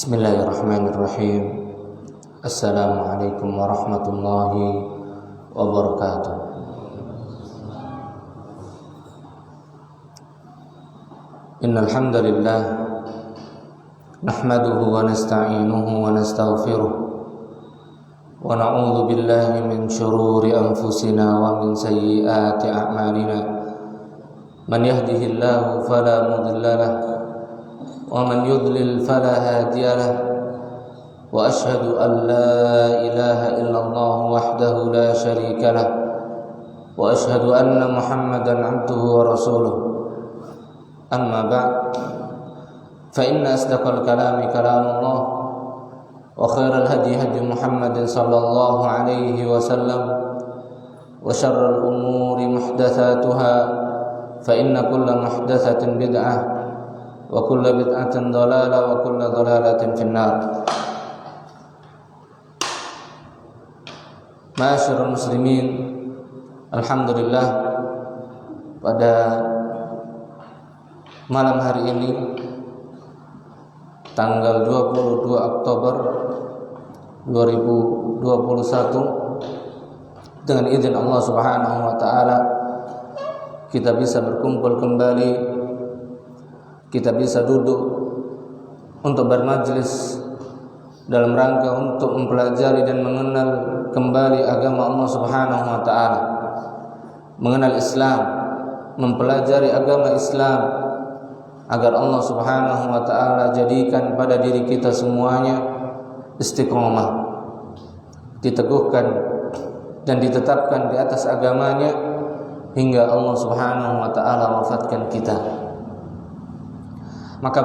Bismillahirrahmanirrahim. Assalamualaikum warahmatullahi wabarakatuh. Innal hamdalillah nahmaduhu wa nasta'inuhu wa nastaghfiruh wa na'udzu billahi min shururi anfusina wa min sayyiati a'malina. Man yahdihillahu fala mudilla lahu ومن يضلل فلا هادي له وأشهد أن لا إله إلا الله وحده لا شريك له وأشهد أن محمدا عبده ورسوله أما بعد فإن أصدق الكلام كلام الله وخير الهدي هدي محمد صلى الله عليه وسلم وشر الأمور محدثاتها فإن كل محدثة بدعة wa kullu bid'atin dhalalah wa kullu dhalalatin finnar. Ma'asyiral muslimin, alhamdulillah pada malam hari ini tanggal 22 Oktober 2021 dengan izin Allah Subhanahu wa taala kita bisa berkumpul kembali, kita bisa duduk untuk bermajlis dalam rangka untuk mempelajari dan mengenal kembali agama Allah Subhanahu wa taala, mengenal Islam, mempelajari agama Islam agar Allah Subhanahu wa taala jadikan pada diri kita semuanya istiqomah, diteguhkan dan ditetapkan di atas agamanya hingga Allah Subhanahu wa taala wafatkan kita. Maka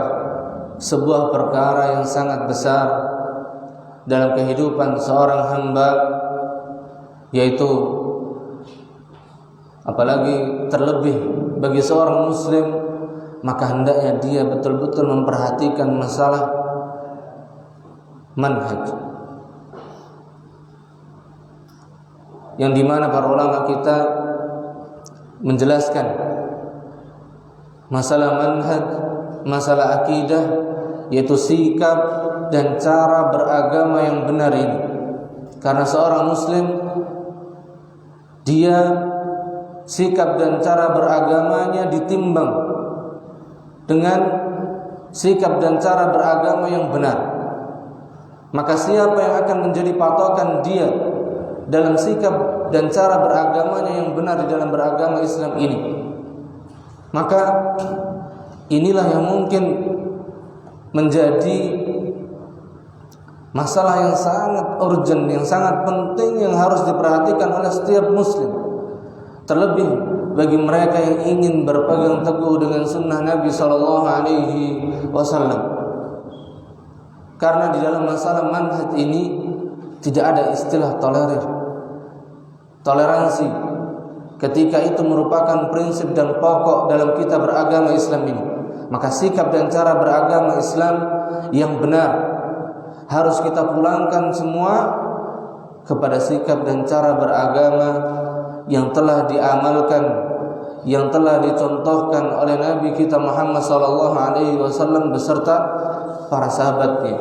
sebuah perkara yang sangat besar dalam kehidupan seorang hamba, yaitu apalagi terlebih bagi seorang muslim, maka hendaknya dia betul-betul memperhatikan masalah manhaj, yang dimana para ulama kita menjelaskan masalah manhaj, masalah akidah, yaitu sikap dan cara beragama yang benar ini. Karena seorang muslim, dia sikap dan cara beragamanya ditimbang dengan sikap dan cara beragama yang benar. Maka siapa yang akan menjadi patokan dia dalam sikap dan cara beragamanya yang benar di dalam beragama Islam ini, maka inilah yang mungkin menjadi masalah yang sangat urgent, yang sangat penting, yang harus diperhatikan oleh setiap muslim, terlebih bagi mereka yang ingin berpegang teguh dengan sunnah Nabi Sallallahu Alaihi Wasallam. Karena di dalam masalah manhaj ini tidak ada istilah toleransi, ketika itu merupakan prinsip dan pokok dalam kita beragama Islam ini. Maka sikap dan cara beragama Islam yang benar harus kita pulangkan semua kepada sikap dan cara beragama yang telah diamalkan, yang telah dicontohkan oleh Nabi kita Muhammad SAW beserta para sahabatnya,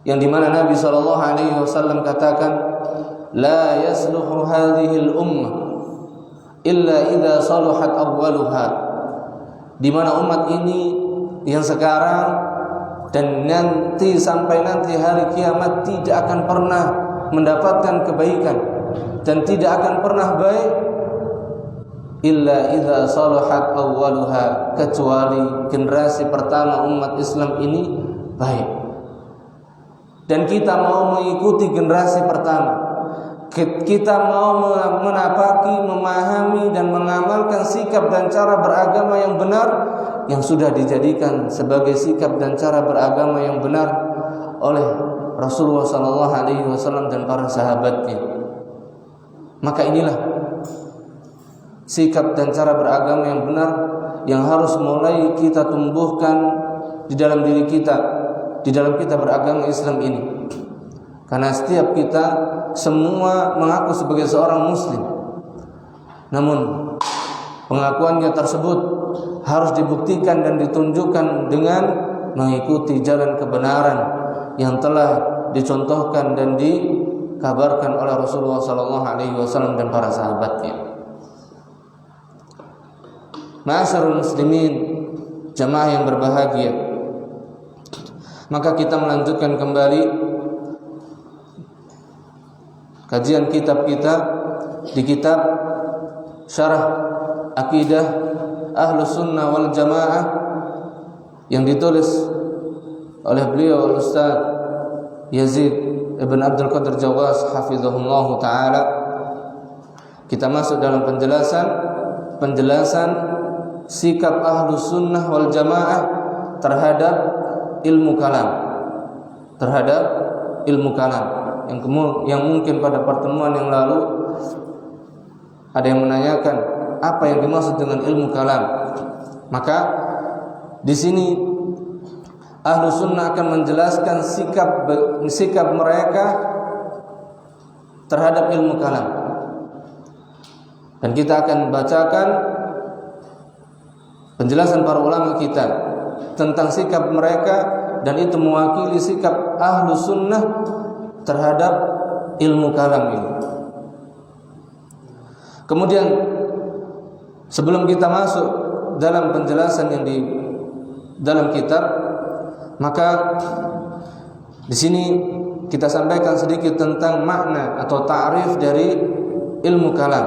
yang dimana Nabi SAW katakan, la yasluhu hadhihi al-ummah illa idza saluhat awwaluha, di mana umat ini yang sekarang dan nanti sampai nanti hari kiamat tidak akan pernah mendapatkan kebaikan dan tidak akan pernah baik illa idza salahat awwaluha, kecuali generasi pertama umat Islam ini baik. Dan kita mau mengikuti generasi pertama, kita mau menapaki, memahami dan mengamalkan sikap dan cara beragama yang benar yang sudah dijadikan sebagai sikap dan cara beragama yang benar oleh Rasulullah SAW dan para sahabatnya. Maka inilah sikap dan cara beragama yang benar yang harus mulai kita tumbuhkan di dalam diri kita, di dalam kita beragama Islam ini. Karena setiap kita semua mengaku sebagai seorang muslim, namun pengakuannya tersebut harus dibuktikan dan ditunjukkan dengan mengikuti jalan kebenaran yang telah dicontohkan dan dikabarkan oleh Rasulullah SAW dan para sahabatnya. Ma'asyiral muslimin, jamaah yang berbahagia, maka kita melanjutkan kembali kajian kitab kita di kitab Syarah Aqidah Ahlus Sunnah wal Jamaah yang ditulis oleh beliau Ustaz Yazid Ibn Abdul Qadir Jawas hafizahullah ta'ala. Kita masuk dalam penjelasan sikap Ahlus Sunnah wal Jamaah terhadap ilmu kalam, yang mungkin pada pertemuan yang lalu ada yang menanyakan apa yang dimaksud dengan ilmu kalam. Maka di sini Ahlus Sunnah akan menjelaskan sikap mereka terhadap ilmu kalam, dan kita akan bacakan penjelasan para ulama kita tentang sikap mereka, dan itu mewakili sikap Ahlus Sunnah terhadap ilmu kalam ini. Kemudian sebelum kita masuk dalam penjelasan yang di dalam kitab, maka di sini kita sampaikan sedikit tentang makna atau ta'rif dari ilmu kalam.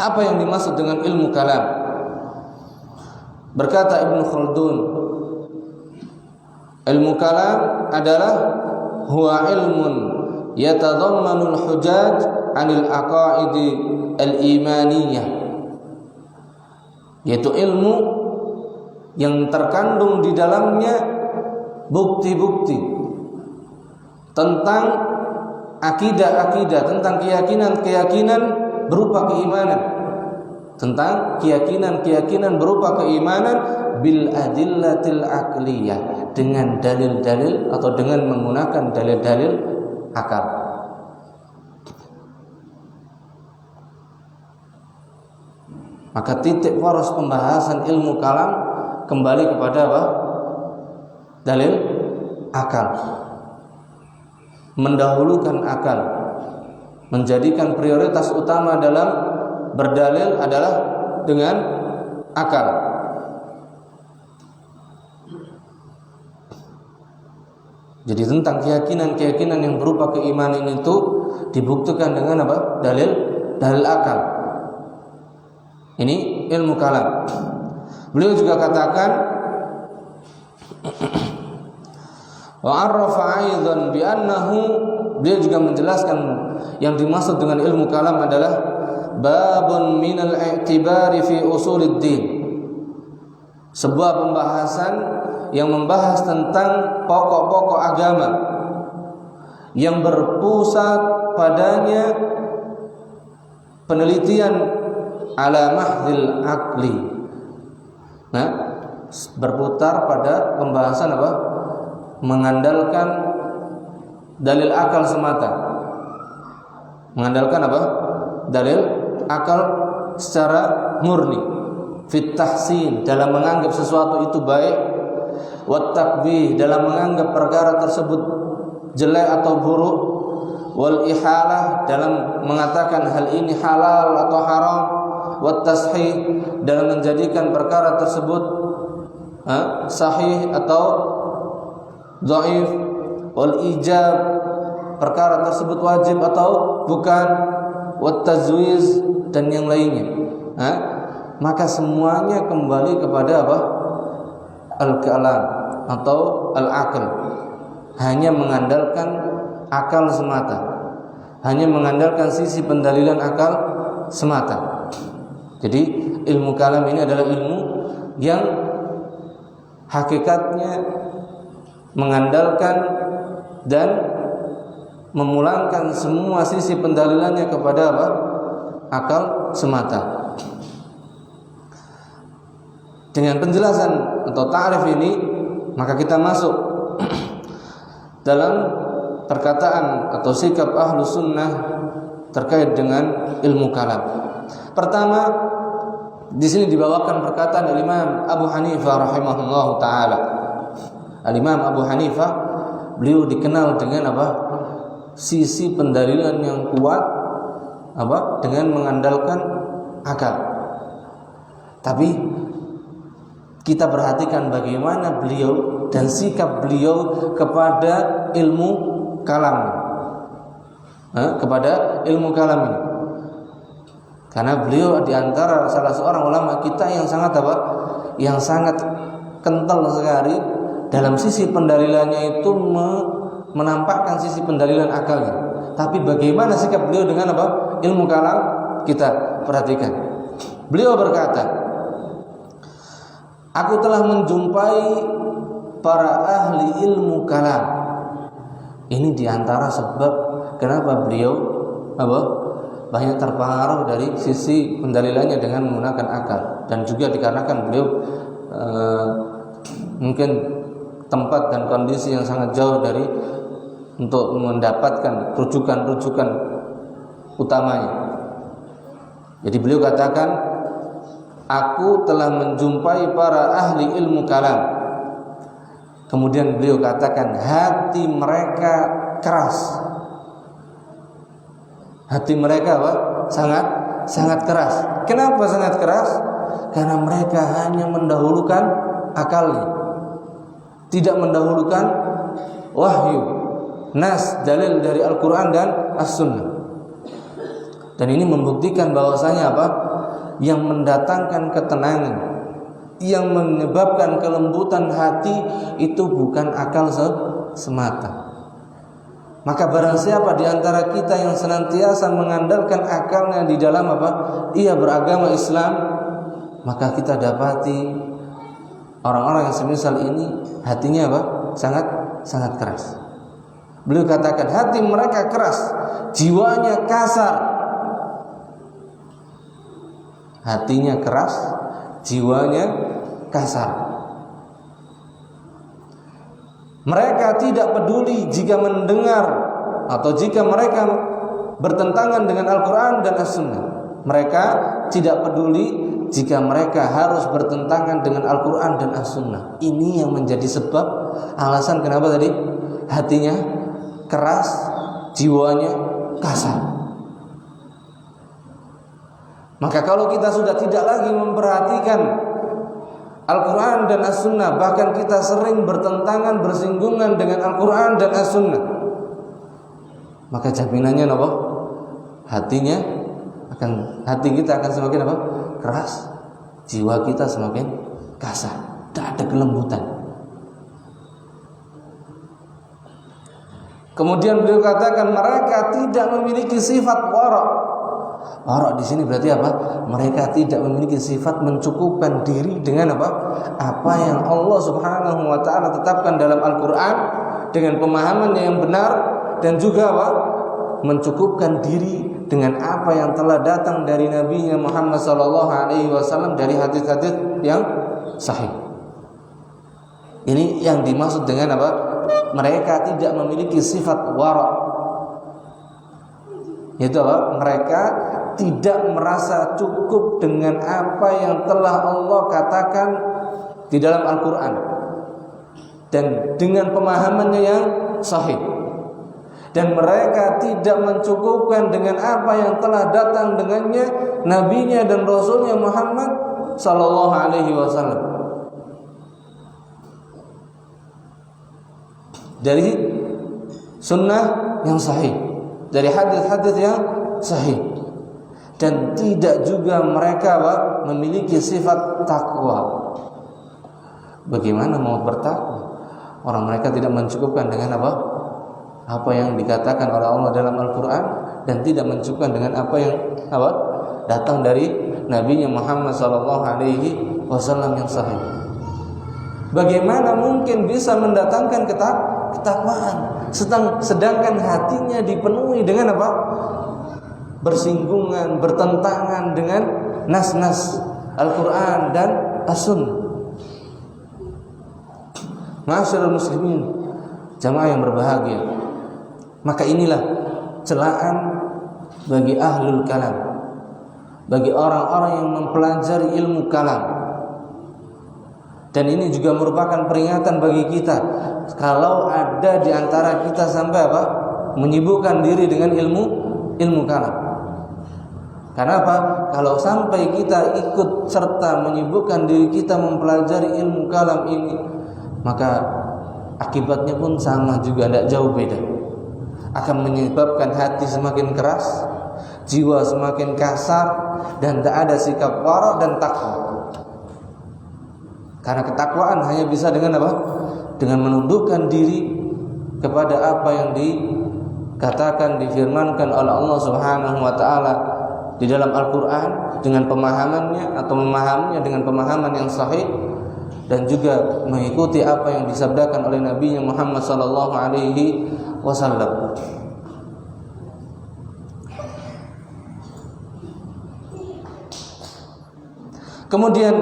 Apa yang dimaksud dengan ilmu kalam? Berkata Ibnu Khaldun, ilmu kalam adalah huwa ilmun yatadhammanu al-hujaj 'anil aqaidi al-imaniyah, yaitu ilmu yang terkandung di dalamnya bukti-bukti tentang akidah-akidah, tentang keyakinan-keyakinan berupa keimanan, tentang keyakinan-keyakinan berupa keimanan bil adillatil aqliyah, dengan dalil-dalil atau dengan menggunakan dalil-dalil akal. Maka titik poros pembahasan ilmu kalam kembali kepada apa? Dalil akal. Mendahulukan akal, menjadikan prioritas utama dalam berdalil adalah dengan akal. Jadi tentang keyakinan-keyakinan yang berupa keimanan itu dibuktikan dengan apa? Dalil akal. Ini ilmu kalam. Beliau juga katakan wa arrafa aidan bi annahu, beliau juga menjelaskan yang dimaksud dengan ilmu kalam adalah babun minal i'tibari fi usuluddin, sebuah pembahasan yang membahas tentang pokok-pokok agama yang berpusat padanya penelitian ala mahdhil aqli. Nah, berputar pada pembahasan apa? Mengandalkan dalil akal semata. Mengandalkan apa? Dalil akal secara murni. Fit tahsin, dalam menganggap sesuatu itu baik, wat takbih, dalam menganggap perkara tersebut jelek atau buruk, wal ihalah, dalam mengatakan hal ini halal atau haram, wat tashih, dalam menjadikan perkara tersebut sahih atau dhaif, wal ijab, perkara tersebut wajib atau bukan, wat tazwiz, dan yang lainnya. Maka semuanya kembali kepada apa? Al-kalam atau al-aql. Hanya mengandalkan akal semata, hanya mengandalkan sisi pendalilan akal semata. Jadi ilmu kalam ini adalah ilmu yang hakikatnya mengandalkan dan memulangkan semua sisi pendalilannya kepada apa? Akal semata. Dengan penjelasan atau ta'rif ini, maka kita masuk dalam perkataan atau sikap Ahlus Sunnah terkait dengan ilmu kalam. Pertama, di sini dibawakan perkataan Imam Abu Hanifah rahimahullahu taala. Al-Imam Abu Hanifah, beliau dikenal dengan apa? Sisi pendalilan yang kuat, apa? Dengan mengandalkan akal. Tapi kita perhatikan bagaimana beliau dan sikap beliau kepada ilmu kalam, kepada ilmu kalam ini. Karena beliau diantara salah seorang ulama kita yang sangat apa? Yang sangat kental sekali dalam sisi pendalilannya itu menampakkan sisi pendalilan akalnya. Tapi bagaimana sikap beliau dengan apa? Ilmu kalam, kita perhatikan. Beliau berkata, aku telah menjumpai para ahli ilmu kalam. Ini diantara sebab kenapa beliau apa? Banyak terpengaruh dari sisi pendalilannya dengan menggunakan akal, dan juga dikarenakan beliau mungkin tempat dan kondisi yang sangat jauh dari untuk mendapatkan rujukan-rujukan utamanya. Jadi beliau katakan, aku telah menjumpai para ahli ilmu kalam. Kemudian beliau katakan, hati mereka keras. Hati mereka apa? Sangat keras. Kenapa sangat keras? Karena mereka hanya mendahulukan akalnya, tidak mendahulukan wahyu, nas, dalil dari Al-Quran dan As-Sunnah. Dan ini membuktikan bahwasanya apa? Yang mendatangkan ketenangan, yang menyebabkan kelembutan hati itu bukan akal semata. Maka barang siapa di antara kita yang senantiasa mengandalkan akalnya di dalam apa? Ia beragama Islam, maka kita dapati orang-orang yang semisal ini hatinya apa? Sangat keras. Beliau katakan, hati mereka keras, jiwanya kasar. Hatinya keras, jiwanya kasar. Mereka tidak peduli jika mendengar atau jika mereka bertentangan dengan Al-Quran dan As-Sunnah. Mereka tidak peduli jika mereka harus bertentangan dengan Al-Quran dan As-Sunnah. Ini yang menjadi sebab alasan kenapa tadi hatinya keras, jiwanya kasar. Maka kalau kita sudah tidak lagi memperhatikan Al-Quran dan As-Sunnah, bahkan kita sering bertentangan, bersinggungan dengan Al-Quran dan As-Sunnah, maka jaminannya apa? Hati kita akan semakin apa? Keras, jiwa kita semakin kasar, tidak ada kelembutan. Kemudian beliau katakan, mereka tidak memiliki sifat wara'. Wara' di sini berarti apa? Mereka tidak memiliki sifat mencukupkan diri dengan apa? Apa yang Allah Subhanahu wa taala tetapkan dalam Al-Qur'an dengan pemahamannya yang benar, dan juga apa? Mencukupkan diri dengan apa yang telah datang dari Nabi Muhammad sallallahu alaihi wasallam dari hadis-hadis yang sahih. Ini yang dimaksud dengan apa? Mereka tidak memiliki sifat wara'. Yaitu apa? Mereka tidak merasa cukup dengan apa yang telah Allah katakan di dalam Al-Quran dan dengan pemahamannya yang sahih. Dan mereka tidak mencukupkan dengan apa yang telah datang dengannya Nabinya dan Rasulnya Muhammad sallallahu alaihi wasallam dari sunnah yang sahih, dari hadis-hadis yang sahih. Dan tidak juga mereka memiliki sifat takwa. Bagaimana mau bertakwa? Orang mereka tidak mencukupkan dengan apa? Apa yang dikatakan oleh Allah dalam Al-Quran, dan tidak mencukupkan dengan apa yang datang dari Nabi Muhammad SAW yang sahih. Bagaimana mungkin bisa mendatangkan ketakwaan sedangkan hatinya dipenuhi dengan apa? Bersinggungan, bertentangan dengan nas-nas Al-Quran dan As-Sunnah. Ma'asyiral muslimin, jamaah yang berbahagia, maka inilah celaan bagi ahlul kalam, bagi orang-orang yang mempelajari ilmu kalam. Dan ini juga merupakan peringatan bagi kita kalau ada di antara kita sampai menyibukkan diri dengan ilmu kalam. Karena apa? Kalau sampai kita ikut serta menyibukkan diri kita mempelajari ilmu kalam ini, maka akibatnya pun sama juga, tidak jauh beda. Akan menyebabkan hati semakin keras, jiwa semakin kasar, dan tak ada sikap wara dan takwa. Karena ketakwaan hanya bisa dengan apa? Dengan menundukkan diri kepada apa yang dikatakan, difirmankan oleh Allah Subhanahu wa taala di dalam Al-Qur'an, dengan pemahamannya atau memahaminya dengan pemahaman yang sahih, dan juga mengikuti apa yang disabdakan oleh Nabi Muhammad sallallahu alaihi wasallam. Kemudian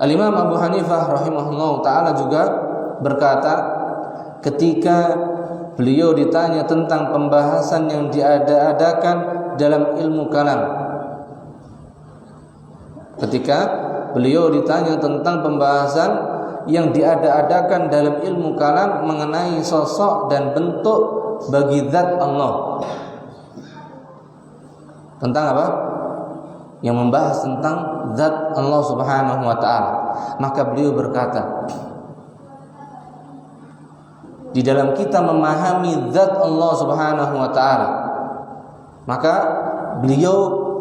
Al-Imam Abu Hanifah rahimahullah ta'ala juga berkata ketika beliau ditanya tentang pembahasan yang diada-adakan dalam ilmu kalam. Ketika beliau ditanya tentang pembahasan yang diada-adakan dalam ilmu kalam mengenai sosok dan bentuk bagi zat Allah. Tentang apa? Yang membahas tentang zat Allah Subhanahu wa ta'ala. Maka beliau berkata, di dalam kita memahami zat Allah Subhanahu wa ta'ala, maka beliau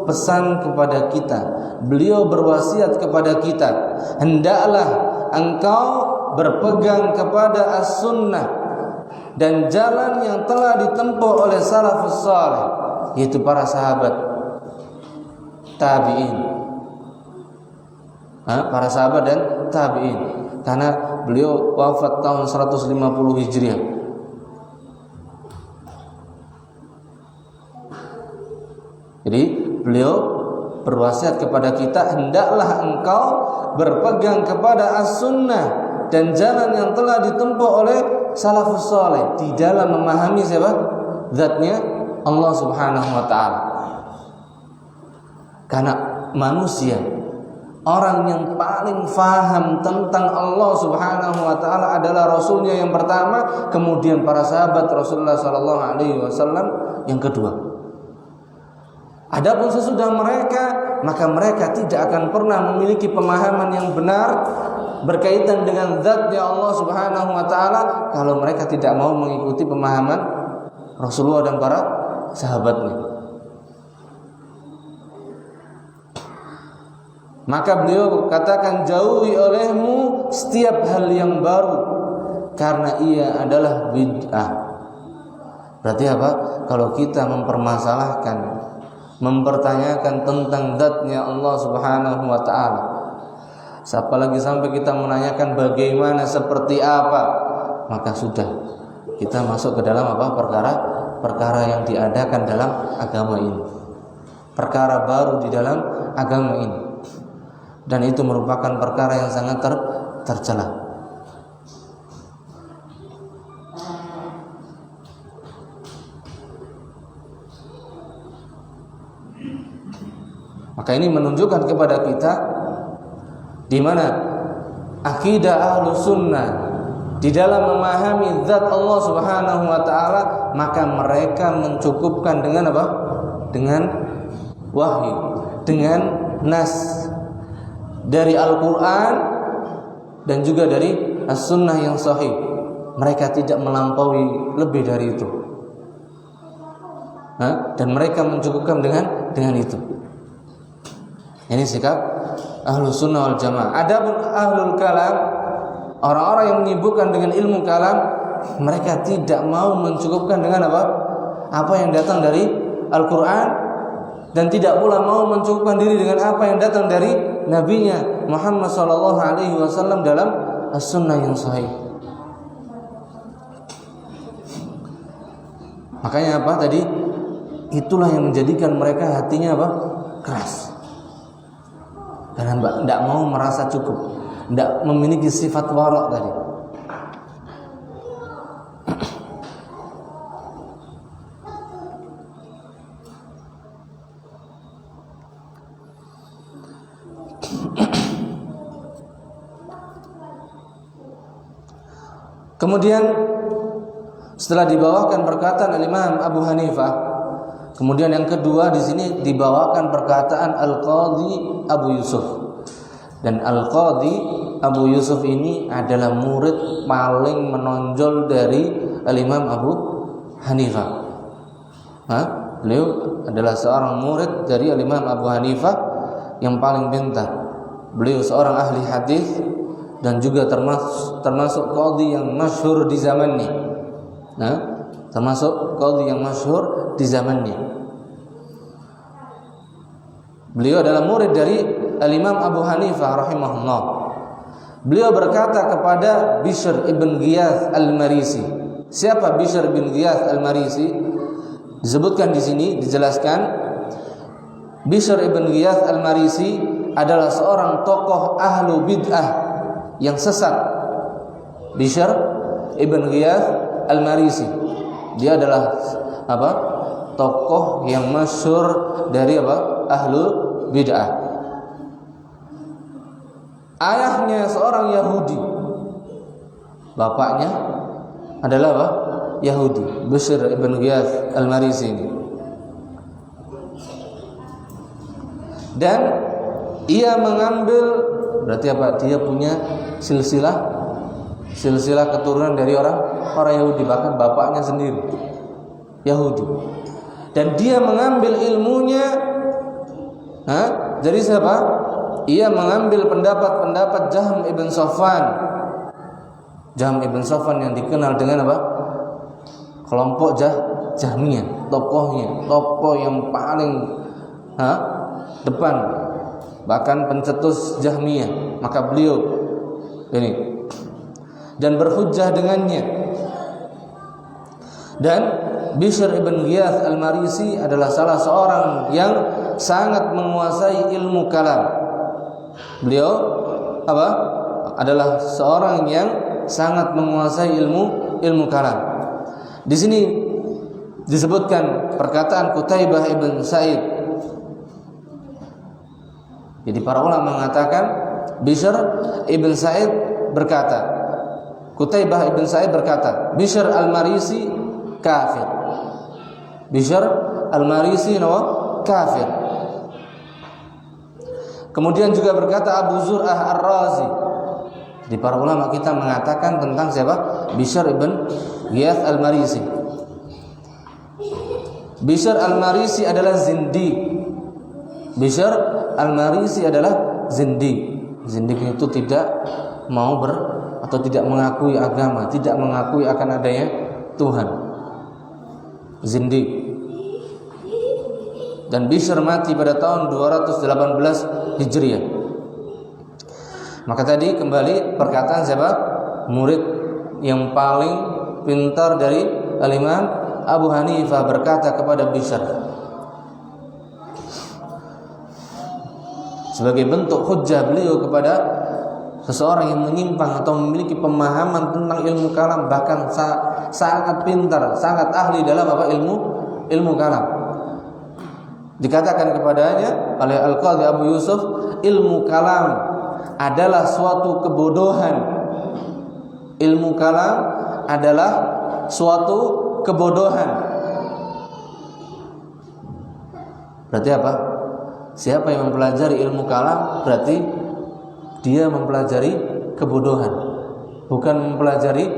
pesan kepada kita, beliau berwasiat kepada kita, hendaklah engkau berpegang kepada as-sunnah dan jalan yang telah ditempuh oleh salafus salih, yaitu para sahabat, tabi'in, para sahabat dan tabi'in. Karena beliau wafat tahun 150 Hijriah. Jadi beliau berwasiat kepada kita, hendaklah engkau berpegang kepada as-sunnah dan jalan yang telah ditempuh oleh salafus saleh di dalam memahami siapa? Zatnya Allah Subhanahu wa ta'ala. Karena manusia, orang yang paling faham tentang Allah Subhanahu wa ta'ala adalah Rasulnya yang pertama, kemudian para sahabat Rasulullah sallallahu alaihi wasallam yang kedua. Adapun sesudah mereka, maka mereka tidak akan pernah memiliki pemahaman yang benar berkaitan dengan zatnya Allah Subhanahu wa ta'ala kalau mereka tidak mau mengikuti pemahaman Rasulullah dan para sahabatnya. Maka beliau katakan, jauhi olehmu setiap hal yang baru karena ia adalah bid'ah. Berarti apa? Kalau kita mempermasalahkan, mempertanyakan tentang zatnya Allah Subhanahu wa ta'ala, apalagi sampai kita menanyakan bagaimana, seperti apa, maka sudah kita masuk ke dalam apa? Perkara yang diadakan dalam agama ini, perkara baru di dalam agama ini. Dan itu merupakan perkara yang sangat tercela. Maka ini menunjukkan kepada kita di mana akidah Ahlus Sunnah di dalam memahami zat Allah Subhanahu wa ta'ala, maka mereka mencukupkan dengan apa? Dengan wahyu, dengan nas dari Al-Quran dan juga dari As-Sunnah yang sahih. Mereka tidak melampaui lebih dari itu, dan mereka mencukupkan dengan itu. Ini sikap Ahlus Sunnah wal Jamaah. Adapun Ahlul Kalam, orang-orang yang menyibukkan dengan ilmu kalam, mereka tidak mau mencukupkan dengan apa? Apa yang datang dari Al-Quran, dan tidak pula mau mencukupkan diri dengan apa yang datang dari Nabi-Nya Muhammad sallallahu alaihi wasallam dalam As-Sunnah yang sahih. Makanya apa tadi? Itulah yang menjadikan mereka hatinya apa? Keras. Karena tidak mau merasa cukup, tidak memiliki sifat wara' tadi. Kemudian setelah dibawakan perkataan Imam Abu Hanifah, kemudian yang kedua di sini dibawakan perkataan Al-Qadhi Abu Yusuf. Dan Al-Qadhi Abu Yusuf ini adalah murid paling menonjol dari Imam Abu Hanifah. Beliau adalah seorang murid dari Imam Abu Hanifah yang paling pintar. Beliau seorang ahli hadis dan juga termasuk qadhi yang masyhur di zamannya. Termasuk qadhi yang masyhur di zamannya. Beliau adalah murid dari Imam Abu Hanifah rahimahullah. Beliau berkata kepada Bishr ibn Ghiyath al-Marisi. Siapa Bishr ibn Ghiyath al-Marisi? Disebutkan di sini, dijelaskan, Bishr ibn Ghiyath al-Marisi adalah seorang tokoh ahlu bid'ah yang sesat. Bishr ibn Ghiyath al-Marisi, dia adalah tokoh yang masyhur dari ahlu bid'ah. Ayahnya seorang Yahudi, bapaknya adalah Yahudi. Bishr ibn Ghiyath al-Marisi ini. Dan ia mengambil, berarti dia punya silsilah keturunan dari orang Yahudi, bahkan bapaknya sendiri Yahudi. Dan dia mengambil ilmunya dari siapa? Ia mengambil pendapat Jahm ibn Safwan. Jahm ibn Safwan yang dikenal dengan kelompok Jahmiyah, tokoh yang paling depan, bahkan pencetus Jahmiyah. Maka beliau ini dan berhujjah dengannya. Dan Bishr ibn Ghiyath al-Marisi adalah salah seorang yang sangat menguasai ilmu kalam. Beliau adalah seorang yang sangat menguasai ilmu kalam. Di sini disebutkan perkataan Qutaibah ibn Sa'id. Jadi para ulama mengatakan Bishr ibn Sa'id berkata, Qutaibah ibn Sa'id berkata, Bishr al-Marisi kafir. Bishr al-Marisi kafir. Kemudian juga berkata Abu Zur'ah Ar-Razi. Di para ulama kita mengatakan tentang siapa? Bishr ibn Ghiyath al-Marisi. Bishr al-Marisi adalah zindiq. Bishr al-Marisi adalah zindiq. Zindiq itu tidak mau atau tidak mengakui agama, tidak mengakui akan adanya Tuhan. Zindiq. Dan Bishr mati pada tahun 218 Hijriah. Maka tadi kembali perkataan siapa? Murid yang paling pintar dari Imam Abu Hanifah berkata kepada Bishr, sebagai bentuk hujjah beliau kepada seseorang yang menyimpang atau memiliki pemahaman tentang ilmu kalam, bahkan sangat pintar, sangat ahli dalam ilmu kalam. Dikatakan kepadanya oleh Al-Qadhi Abu Yusuf, ilmu kalam adalah suatu kebodohan. Ilmu kalam adalah suatu kebodohan. Berarti apa? Siapa yang mempelajari ilmu kalam berarti dia mempelajari kebodohan, bukan mempelajari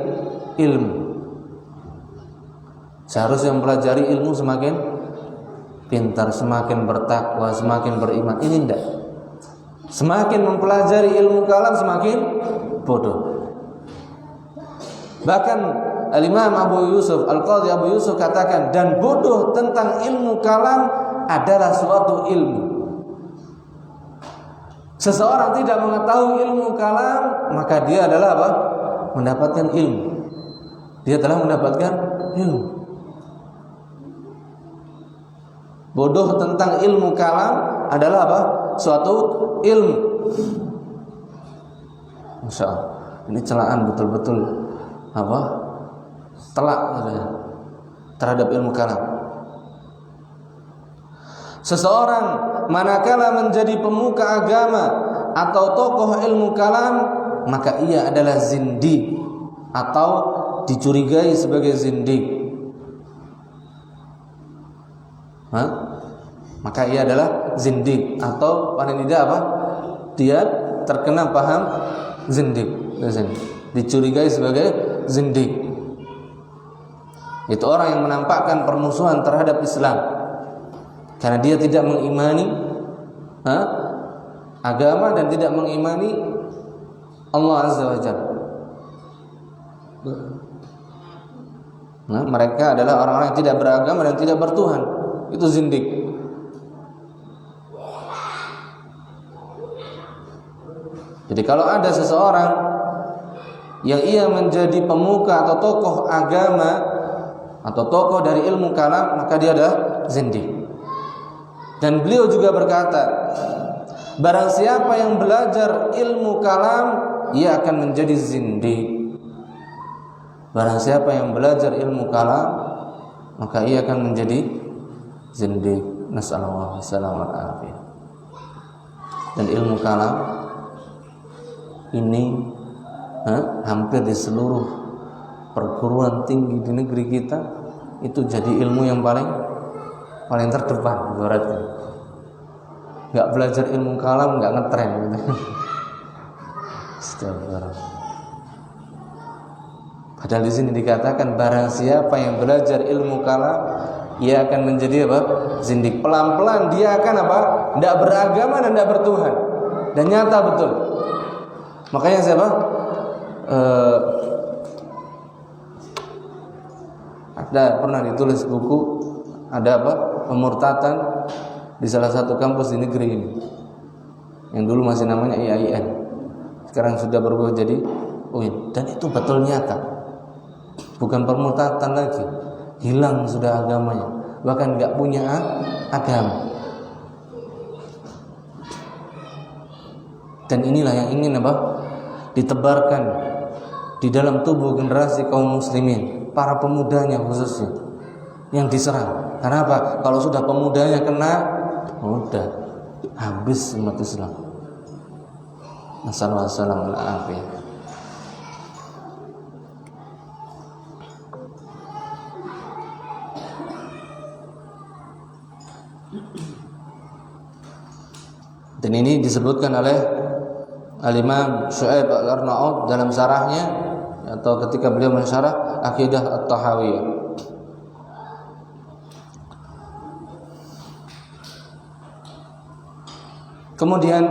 ilmu. Seharusnya mempelajari ilmu semakin pintar, semakin bertakwa, semakin beriman. Ini tidak. Semakin mempelajari ilmu kalam semakin bodoh. Bahkan Al-Imam Abu Yusuf, Al-Qadhi Abu Yusuf katakan, dan bodoh tentang ilmu kalam adalah suatu ilmu. Seseorang tidak mengetahui ilmu kalam, maka dia adalah mendapatkan ilmu. Dia telah mendapatkan ilmu. Bodoh tentang ilmu kalam adalah suatu ilmu. Masya Allah, ini celaan betul-betul telak terhadap ilmu kalam. Seseorang manakala menjadi pemuka agama atau tokoh ilmu kalam, maka ia adalah zindi atau dicurigai sebagai zindik, maka ia adalah zindik, atau paling tidak apa? Dia terkena paham zindik, dicurigai sebagai zindik. Itu orang yang menampakkan permusuhan terhadap Islam karena dia tidak mengimani agama dan tidak mengimani Allah Azza wa Jalla. Mereka adalah orang-orang yang tidak beragama dan tidak bertuhan. Itu zindik. Jadi kalau ada seseorang yang ia menjadi pemuka atau tokoh agama atau tokoh dari ilmu kalam, maka dia adalah zindik. Dan beliau juga berkata, barang siapa yang belajar ilmu kalam, ia akan menjadi zindik. Barang siapa yang belajar ilmu kalam, maka ia akan menjadi zindik. Nasallallahu alaihi wasallam. Dan ilmu kalam ini hampir di seluruh perguruan tinggi di negeri kita itu jadi ilmu yang paling terdepan ibaratnya. Enggak belajar ilmu kalam enggak ngetren gitu. Astagfirullah. Padahal di sini dikatakan barang siapa yang belajar ilmu kalam, ia akan menjadi apa? Zindik. Pelan-pelan dia akan apa? Tidak beragama dan tidak bertuhan. Dan nyata betul. Makanya siapa? Ada pernah ditulis buku, ada apa? Pemurtatan di salah satu kampus di negeri ini. Yang dulu masih namanya IAIN. Sekarang sudah berubah jadi UIN. Dan itu betul nyata. Bukan pemurtatan lagi, hilang sudah agamanya, bahkan nggak punya agama. Dan inilah yang ingin apa? Ditebarkan di dalam tubuh generasi kaum muslimin, para pemudanya khususnya yang diserang. Karena apa? Kalau sudah pemudanya kena, udah habis umat Islam. Nasallallahu alaihi wasallam. Dan ini disebutkan oleh Al-Imam Syu'aib Al-Arnaud dalam syarahnya, atau ketika beliau mensyarah Aqidah At-Tahawiyah. Kemudian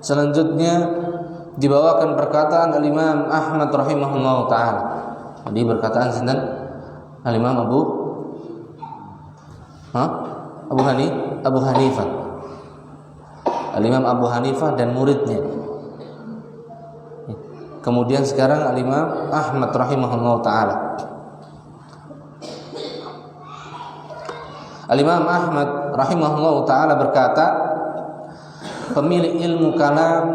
selanjutnya dibawakan perkataan Al-Imam Ahmad rahimahullah ta'ala. Jadi perkataan sinten? Al-Imam Abu Hanifah. Al-Imam Abu Hanifah dan muridnya. Kemudian sekarang Al-Imam Ahmad rahimahullah ta'ala. Al-Imam Ahmad rahimahullah ta'ala berkata, pemilik ilmu kalam,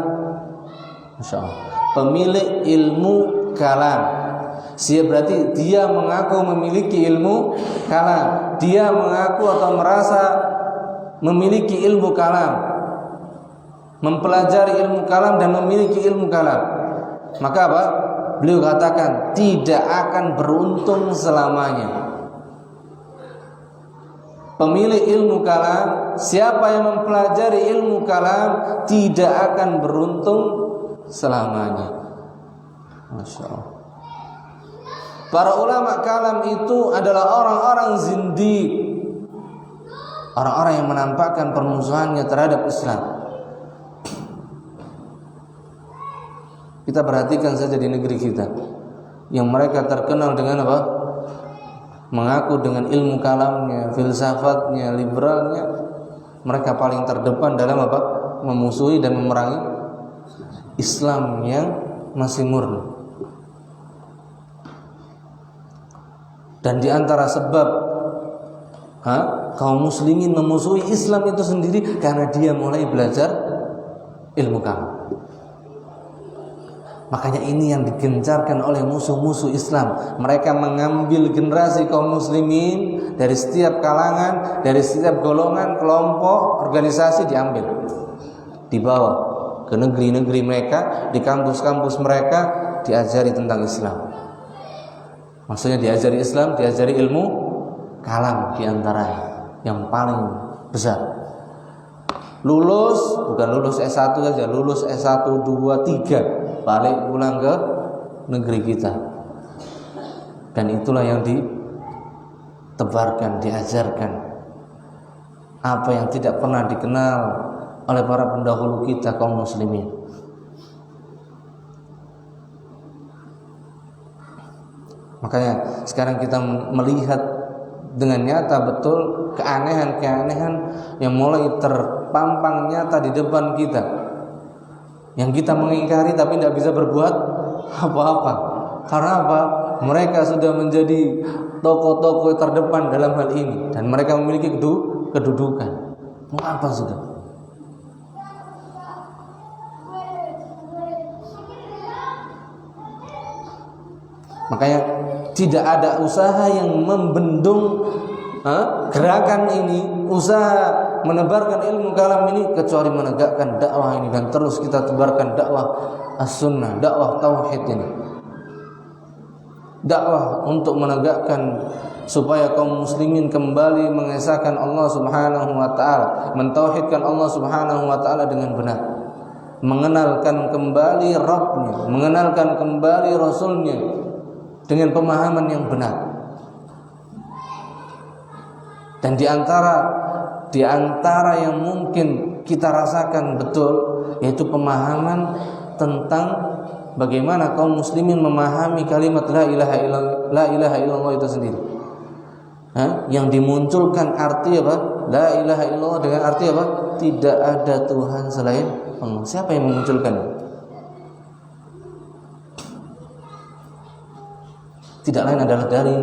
masyaallah, pemilik ilmu kalam, berarti dia mengaku memiliki ilmu kalam, dia mengaku atau merasa memiliki ilmu kalam, mempelajari ilmu kalam dan memiliki ilmu kalam, maka apa? Beliau katakan tidak akan beruntung selamanya. Pemilik ilmu kalam, siapa yang mempelajari ilmu kalam tidak akan beruntung selamanya. Masya Allah. Para ulama kalam itu adalah orang-orang zindik, orang-orang yang menampakkan permusuhannya terhadap Islam. Kita perhatikan saja di negeri kita, yang mereka terkenal dengan apa? Mengaku dengan ilmu kalamnya, filsafatnya, liberalnya, mereka paling terdepan dalam apa? Memusuhi dan memerangi Islam yang masih murni. Dan di antara sebab kaum muslimin memusuhi Islam itu sendiri karena dia mulai belajar ilmu kalam. Makanya ini yang digencarkan oleh musuh-musuh Islam. Mereka mengambil generasi kaum muslimin dari setiap kalangan, dari setiap golongan, kelompok, organisasi, diambil, dibawa ke negeri-negeri mereka, di kampus-kampus mereka, diajari tentang Islam. Maksudnya diajari Islam, diajari ilmu kalam diantaranya yang paling besar. Lulus, bukan lulus S1 saja, lulus S1, 2, 3, balik pulang ke negeri kita. Dan itulah yang ditebarkan, diajarkan. Apa yang tidak pernah dikenal oleh para pendahulu kita kaum muslimin. Makanya sekarang kita melihat dengan nyata betul keanehan-keanehan yang mulai terpampang nyata di depan kita, yang kita mengingkari tapi tidak bisa berbuat apa-apa. Karena apa? Mereka sudah menjadi tokoh-tokoh terdepan dalam hal ini, dan mereka memiliki kedudukan. Mau apa sudah? Makanya tidak ada usaha yang membendung gerakan ini, usaha menebarkan ilmu kalam ini, kecuali menegakkan dakwah ini. Dan terus kita tebarkan dakwah as-sunnah, dakwah tauhid ini, dakwah untuk menegakkan supaya kaum muslimin kembali mengesahkan Allah Subhanahu wa taala, mentauhidkan Allah Subhanahu wa taala dengan benar, mengenalkan kembali Rabbnya, mengenalkan kembali Rasulnya dengan pemahaman yang benar. Dan di antara yang mungkin kita rasakan betul, yaitu pemahaman tentang bagaimana kaum muslimin memahami kalimat la ilaha illallah itu sendiri. Yang dimunculkan arti apa? La ilaha illallah dengan arti apa? Tidak ada Tuhan selain Allah. Siapa yang memunculkan? Tidak lain adalah dari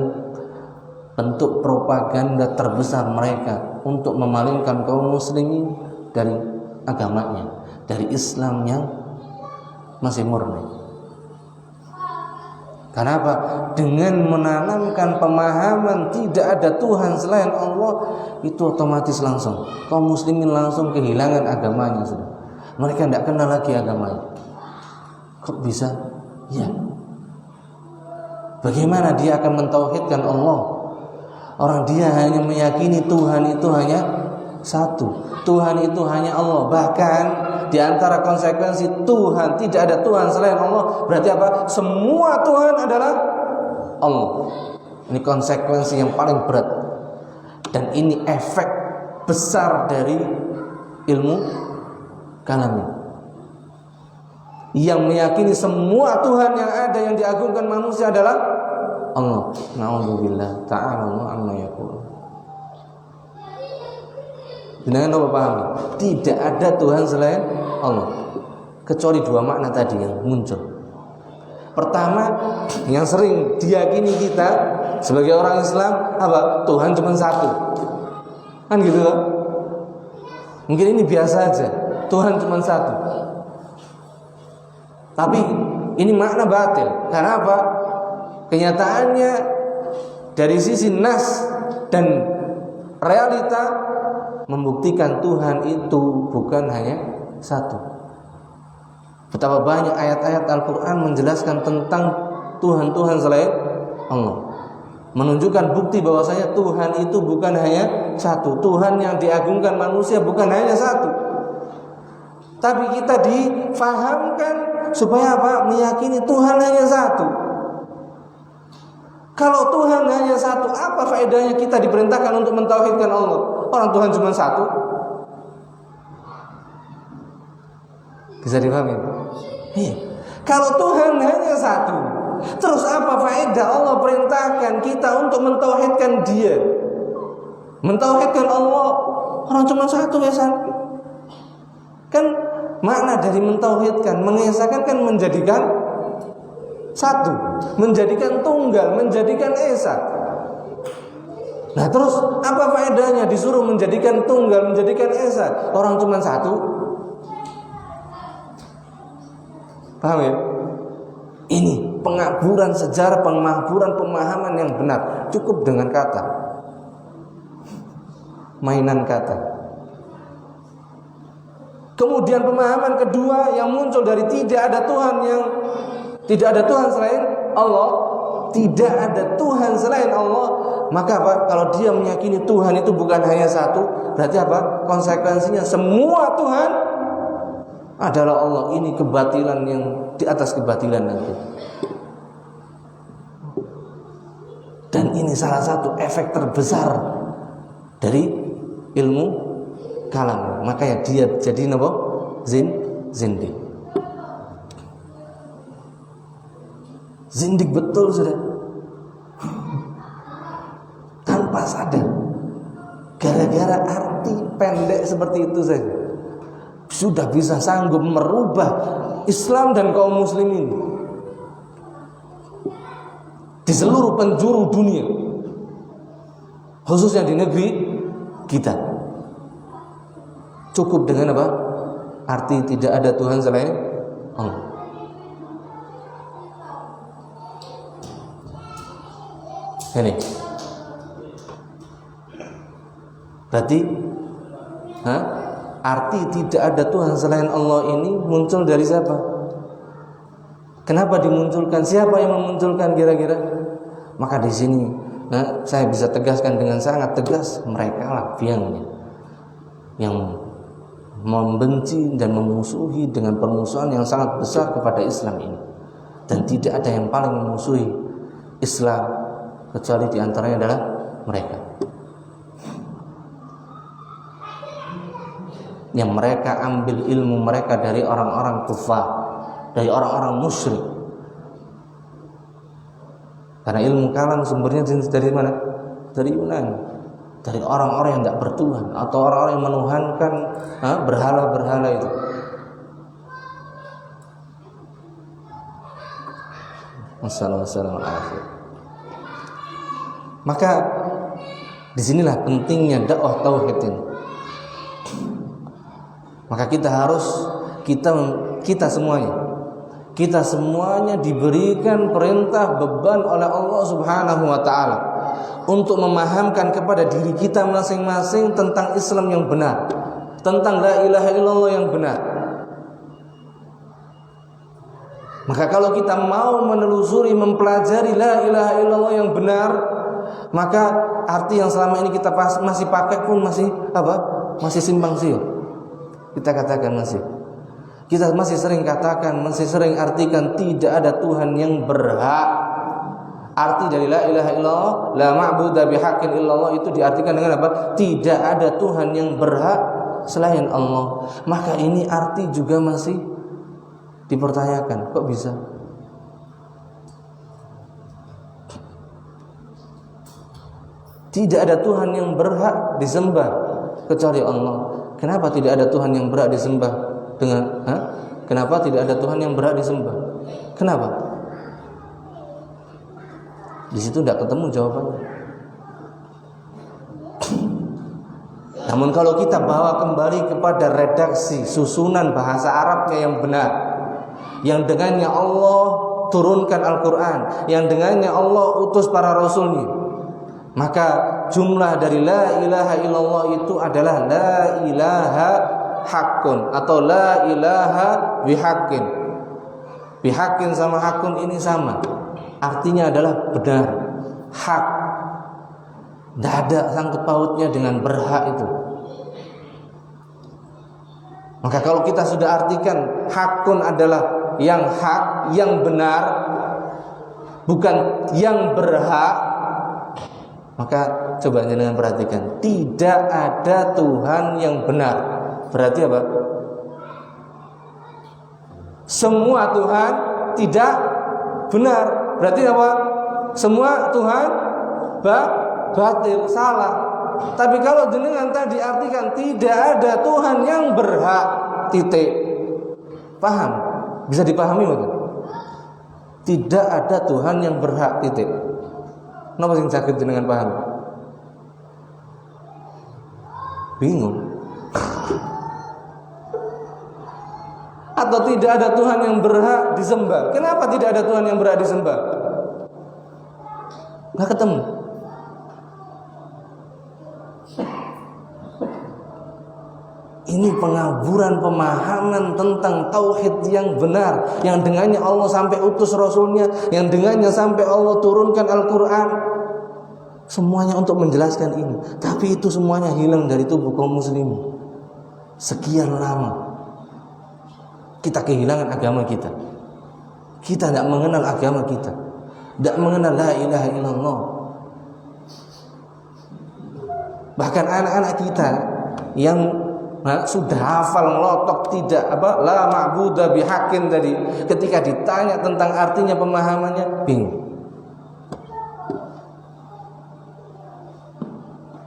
bentuk propaganda terbesar mereka untuk memalingkan kaum muslimin dari agamanya, dari Islam yang masih murni. Karena apa? Dengan menanamkan pemahaman tidak ada Tuhan selain Allah, itu otomatis langsung kaum muslimin langsung kehilangan agamanya sudah. Mereka tidak kenal lagi agamanya. Kok bisa? Ya. Bagaimana dia akan mentauhidkan Allah? Orang dia hanya meyakini Tuhan itu hanya satu, Tuhan itu hanya Allah. Bahkan di antara konsekuensi Tuhan, tidak ada Tuhan selain Allah, berarti apa? Semua Tuhan adalah Allah. Ini konsekuensi yang paling berat. Dan ini efek besar dari ilmu kalam ini, yang meyakini semua Tuhan yang ada yang diagungkan manusia adalah Allah. Na'udzubillah ta'ala amma yaqul. Dengan apa pahami? Tidak ada Tuhan selain Allah, kecuali dua makna tadi yang muncul. Pertama, yang sering diyakini kita sebagai orang Islam apa? Tuhan cuma satu. Kan gitu loh. Mungkin ini biasa aja, Tuhan cuma satu. Tapi ini makna batil. Karena apa? Kenyataannya dari sisi nas dan realita membuktikan Tuhan itu bukan hanya satu. Betapa banyak ayat-ayat Al-Quran menjelaskan tentang Tuhan-Tuhan selain Allah, menunjukkan bukti bahwasanya Tuhan itu bukan hanya satu. Tuhan yang diagungkan manusia bukan hanya satu. Tapi kita difahamkan supaya apa? Meyakini Tuhan hanya satu. Kalau Tuhan hanya satu, apa faedahnya kita diperintahkan untuk mentauhidkan Allah? Orang Tuhan cuma satu. Bisa dipahami? Iya. Kalau Tuhan hanya satu, terus apa faedah Allah perintahkan kita untuk mentauhidkan Dia? Mentauhidkan Allah, orang cuma satu ya san. Kan makna dari mentauhidkan, mengesahkan kan menjadikan satu, menjadikan tunggal, menjadikan esa. Nah terus apa faedahnya disuruh menjadikan tunggal, menjadikan esa? Orang cuma satu. Paham ya? Ini pengaburan sejarah, pengaburan pemahaman yang benar. Cukup dengan kata, mainan kata. Kemudian pemahaman kedua yang muncul dari tidak ada Tuhan selain Allah, tidak ada Tuhan selain Allah, maka apa? Kalau dia meyakini Tuhan itu bukan hanya satu, berarti apa? Konsekuensinya semua Tuhan adalah Allah. Ini kebatilan yang di atas kebatilan nanti. Dan ini salah satu efek terbesar dari ilmu kalam. Makanya dia jadi apa? Zindik. Zindik betul sudah. Tanpa sadar. Gara-gara arti pendek seperti itu saja sudah bisa sanggup merubah Islam dan kaum muslimin di seluruh penjuru dunia, khususnya di negeri kita. Cukup dengan apa? Arti tidak ada Tuhan selain Allah. Ini berarti arti tidak ada Tuhan selain Allah ini muncul dari siapa? Kenapa dimunculkan? Siapa yang memunculkan kira-kira? Maka di sini saya bisa tegaskan dengan sangat tegas, mereka lah yang membenci dan memusuhi dengan permusuhan yang sangat besar kepada Islam ini. Dan tidak ada yang paling memusuhi Islam kecuali diantaranya adalah mereka. Yang mereka ambil ilmu mereka dari orang-orang kufar, dari orang-orang musyrik. Karena ilmu kalam sumbernya dari mana? Dari Yunani, dari orang-orang yang tidak bertuhan atau orang-orang yang menuhankan berhala-berhala itu. Wassalamualaikum. Maka disinilah pentingnya dakwah tauhid ini. Maka kita semuanya diberikan perintah beban oleh Allah Subhanahu wa taala untuk memahamkan kepada diri kita masing-masing tentang Islam yang benar, tentang la ilaha illallah yang benar. Maka kalau kita mau menelusuri, mempelajari la ilaha illallah yang benar, maka arti yang selama ini kita masih pakai pun masih masih simpang siur. Kita katakan kita masih sering artikan tidak ada Tuhan yang berhak. Arti dari la ilaha illallah, la ma'budu bihaqqin illallah itu diartikan dengan apa? Tidak ada Tuhan yang berhak selain Allah. Maka ini arti juga masih dipertanyakan. Kok bisa? Tidak ada Tuhan yang berhak disembah kecuali Allah. Kenapa tidak ada Tuhan yang berhak disembah Kenapa tidak ada Tuhan yang berhak disembah? Kenapa? Di situ tidak ketemu jawabannya. Namun kalau kita bawa kembali kepada redaksi susunan bahasa Arabnya yang benar, yang dengannya Allah turunkan Al-Quran, yang dengannya Allah utus para rasulnya, maka jumlah dari la ilaha illallah itu adalah la ilaha hakun atau la ilaha bihaqqin. Bihaqqin sama hakun ini sama, artinya adalah benar, hak. Tidak ada sangkut pautnya dengan berhak itu. Maka kalau kita sudah artikan hakun adalah yang hak, yang benar, bukan yang berhak, maka coba jangan perhatikan, tidak ada Tuhan yang benar. Berarti apa? Semua Tuhan tidak benar. Berarti apa? Semua Tuhan batil, salah. Tapi kalau jenengan tadi artikan tidak ada Tuhan yang berhak, titik. Paham? Bisa dipahami bukan? Tidak ada Tuhan yang berhak, titik. Kenapa sing sakit jenengan paham? Bingung. Atau tidak ada Tuhan yang berhak disembah. Kenapa tidak ada Tuhan yang berhak disembah? Nggak ketemu. Ini pengaburan pemahaman tentang tauhid yang benar, yang dengannya Allah sampai utus Rasulnya, yang dengannya sampai Allah turunkan Al-Quran. Semuanya untuk menjelaskan ini. Tapi itu semuanya hilang dari tubuh kaum muslimin. Sekian lama kita kehilangan agama kita. Kita tidak mengenal agama kita, tidak mengenal la ilaha illallah. Bahkan anak-anak kita yang sudah hafal ngelotok tidak la ma'buda bihaqqin tadi, ketika ditanya tentang artinya pemahamannya bingung.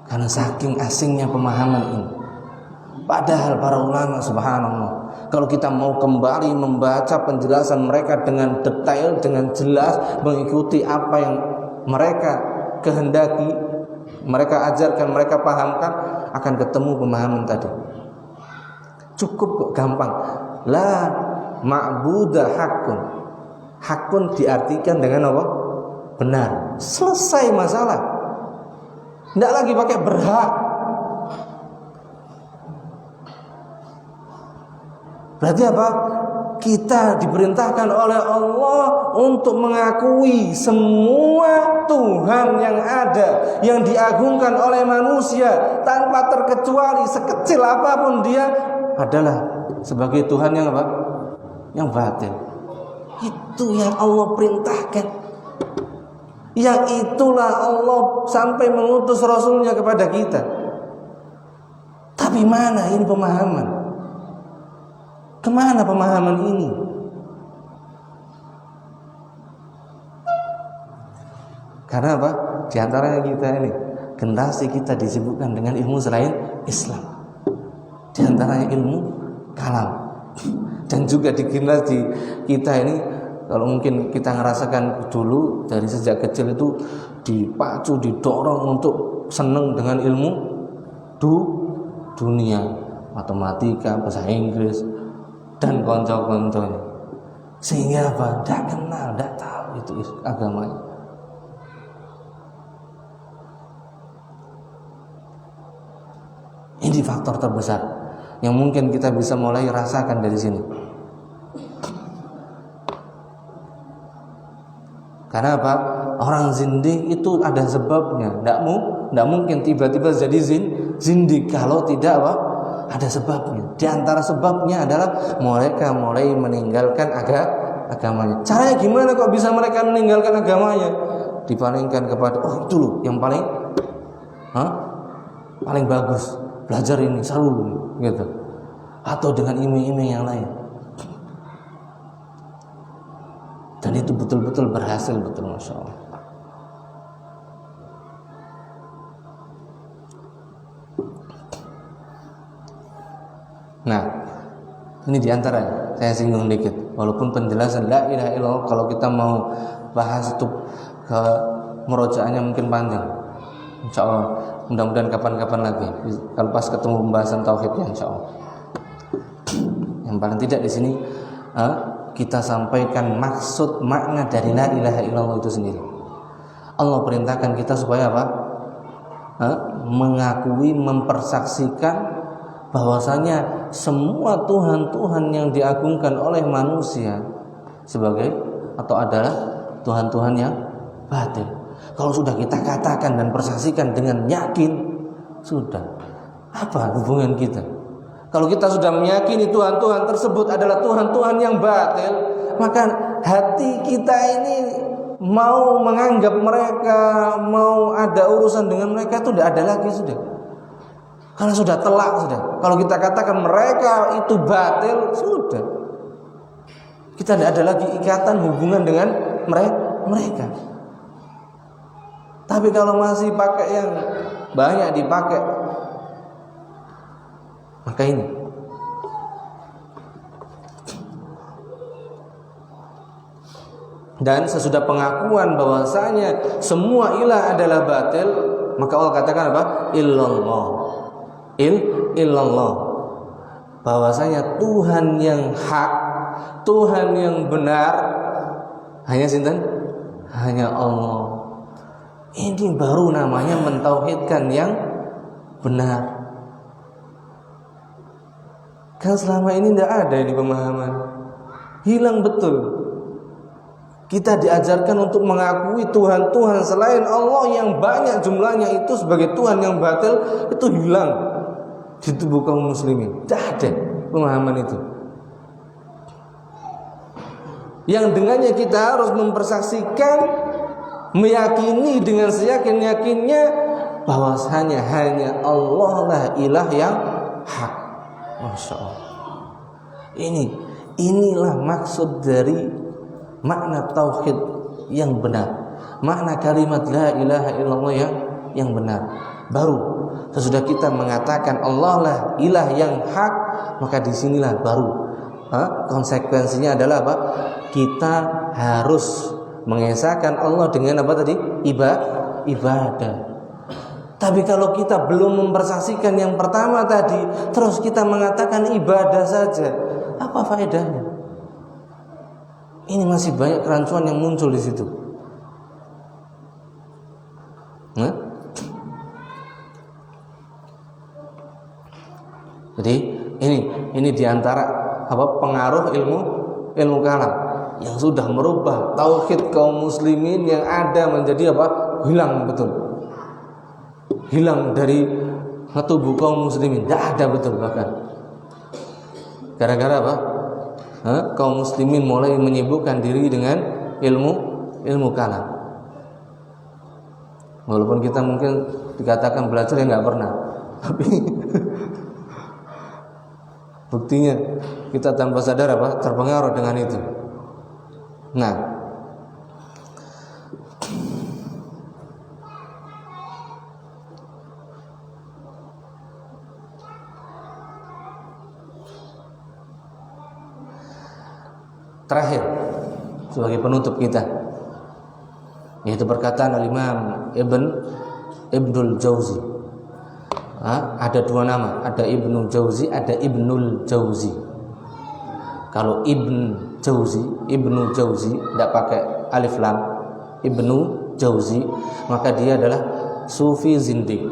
Karena saking asingnya pemahaman ini. Padahal para ulama subhanallah, kalau kita mau kembali membaca penjelasan mereka dengan detail, dengan jelas, mengikuti apa yang mereka kehendaki, mereka ajarkan, mereka pahamkan, akan ketemu pemahaman tadi. Cukup kok, gampang. La ma'buda haqqun. Haqqun diartikan dengan apa? Benar. Selesai masalah. Tidak lagi pakai berhak. Berarti apa? Kita diperintahkan oleh Allah untuk mengakui semua Tuhan yang ada, yang diagungkan oleh manusia tanpa terkecuali, sekecil apapun dia adalah sebagai Tuhan yang apa? Yang batil. Itu yang Allah perintahkan. Yang itulah Allah sampai mengutus Rasulnya kepada kita. Tapi mana ini pemahaman? Kemana pemahaman ini? Karena apa? Di antaranya kita ini, generasi kita disibukkan dengan ilmu selain Islam. Di antaranya ilmu kalam. Dan juga di generasi kita ini, kalau mungkin kita ngerasakan dulu dari sejak kecil itu dipacu, didorong untuk senang dengan ilmu dunia, matematika, bahasa Inggris, dan konco-konconya, sehingga apa? Tidak kenal, tidak tahu itu agamanya. Ini faktor terbesar yang mungkin kita bisa mulai rasakan dari sini. Karena apa? Orang zindik itu ada sebabnya. Tidak mungkin tiba-tiba jadi zindik kalau tidak apa? Ada sebabnya. Di antara sebabnya adalah mereka mulai meninggalkan agamanya. Caranya gimana kok bisa mereka meninggalkan agamanya? Dipalingkan kepada itu loh yang paling bagus. Belajar ini seru gitu. Atau dengan iming-iming yang lain. Dan itu betul-betul berhasil, betul, Masya Allah. Nah, ini diantaranya saya singgung dikit. Walaupun penjelasan la ilaha illallah kalau kita mau bahas itu ke murojaahnya mungkin panjang. Insya Allah, mudah-mudahan kapan-kapan lagi. Kalau pas ketemu pembahasan tauhidnya, insya Allah. Yang paling tidak di sini kita sampaikan maksud makna dari la ilaha illallah itu sendiri. Allah perintahkan kita supaya apa? Mengakui, mempersaksikan bahwasanya semua Tuhan-Tuhan yang diagungkan oleh manusia sebagai atau adalah Tuhan-Tuhan yang batil. Kalau sudah kita katakan dan persaksikan dengan yakin, sudah. Apa hubungan kita? Kalau kita sudah meyakini Tuhan-Tuhan tersebut adalah Tuhan-Tuhan yang batil, maka hati kita ini mau menganggap mereka, mau ada urusan dengan mereka itu tidak ada lagi sudah. Karena sudah telak sudah. Kalau kita katakan mereka itu batil, sudah. Kita tidak ada lagi ikatan hubungan dengan mereka. Tapi kalau masih pakai yang banyak dipakai, maka ini dan sesudah pengakuan bahwasanya semua ilah adalah batil, maka Allah katakan apa? Illallah. Bahwasanya Tuhan yang hak, Tuhan yang benar hanya sinten? Hanya Allah. Ini baru namanya mentauhidkan yang benar. Kan selama ini tidak ada ini pemahaman, hilang betul. Kita diajarkan untuk mengakui Tuhan-Tuhan selain Allah yang banyak jumlahnya itu sebagai Tuhan yang batil, itu hilang di tubuh kaum muslimin. Tidak ada pemahaman itu, yang dengannya kita harus mempersaksikan, meyakini dengan seyakin-yakinnya bahwasanya hanya Allah lah ilah yang hak. Masya Allah. Inilah maksud dari makna tauhid yang benar, makna kalimat la ilaha illallah yang benar. Baru sesudah kita mengatakan Allah lah ilah yang hak, maka disinilah baru konsekuensinya adalah apa? Kita harus mengesahkan Allah dengan apa tadi? Ibadah. Tapi kalau kita belum mempersaksikan yang pertama tadi, terus kita mengatakan ibadah saja, apa faedahnya? Ini masih banyak kerancuan yang muncul di situ. Jadi ini diantara pengaruh ilmu kalam yang sudah merubah tauhid kaum muslimin yang ada menjadi hilang betul, hilang dari tubuh kaum muslimin, tidak ada betul. Bahkan gara-gara kaum muslimin mulai menyibukkan diri dengan ilmu kalam. Walaupun kita mungkin dikatakan belajar yang nggak pernah, tapi buktinya kita tanpa sadar terpengaruh dengan itu. Nah, terakhir sebagai penutup kita, yaitu perkataan Al-Imam Ibnul Jauzi. Ada dua nama, ada Ibnu Jauzi, ada Ibnul Jauzi. Kalau Ibnu Jauzi tidak pakai alif lam, Ibnu Jauzi, maka dia adalah sufi zindiq.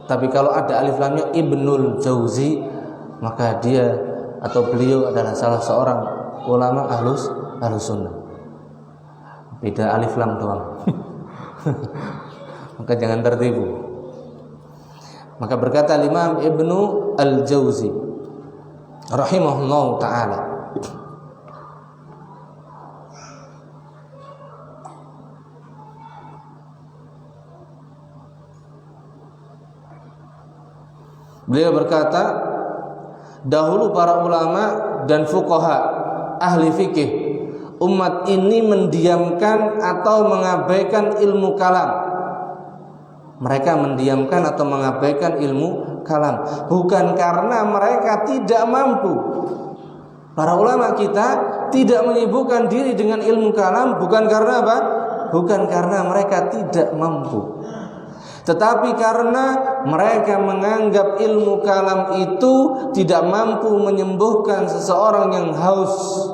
Tapi kalau ada alif lamnya Ibnul Jauzi, maka dia atau beliau adalah salah seorang ulama ahlus sunnah. Beda alif lam doang. Maka jangan tertipu. Maka berkata Imam Ibnu Al-Jauzi rahimahullah ta'ala, beliau berkata, dahulu para ulama dan fuqaha ahli fikih umat ini mendiamkan atau mengabaikan ilmu kalam. Mereka mendiamkan atau mengabaikan ilmu kalam bukan karena mereka tidak mampu. Para ulama kita tidak menyibukkan diri dengan ilmu kalam bukan karena apa? Bukan karena mereka tidak mampu, tetapi karena mereka menganggap ilmu kalam itu tidak mampu menyembuhkan seseorang yang haus,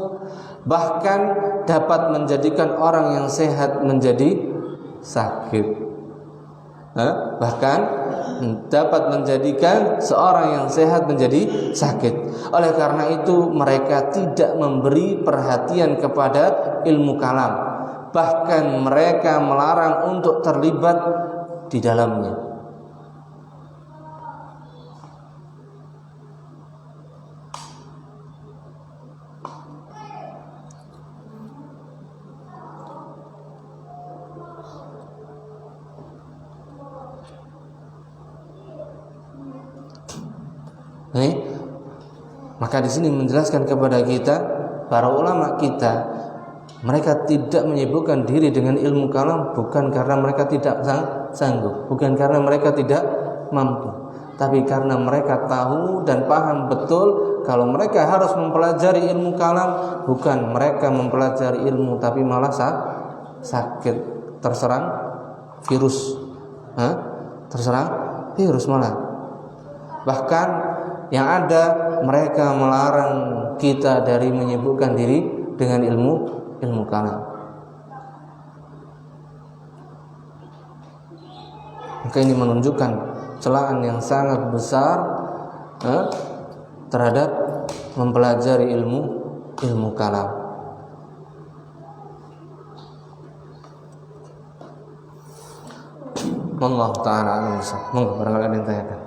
bahkan dapat menjadikan orang yang sehat menjadi sakit. Bahkan dapat menjadikan seorang yang sehat menjadi sakit. Oleh karena itu mereka tidak memberi perhatian kepada ilmu kalam, bahkan mereka melarang untuk terlibat di dalamnya. Maka di sini menjelaskan kepada kita, para ulama kita, mereka tidak menyibukkan diri dengan ilmu kalam bukan karena mereka tidak sanggup, bukan karena mereka tidak mampu, tapi karena mereka tahu dan paham betul kalau mereka harus mempelajari ilmu kalam, bukan mereka mempelajari ilmu tapi malah sakit, terserang virus, malah. Bahkan yang ada mereka melarang kita dari menyibukkan diri dengan ilmu kalam. Maka ini menunjukkan celaan yang sangat besar terhadap mempelajari ilmu kalam. Allah Ta'ala alam. Monggo barangkali ada yang tanyakan.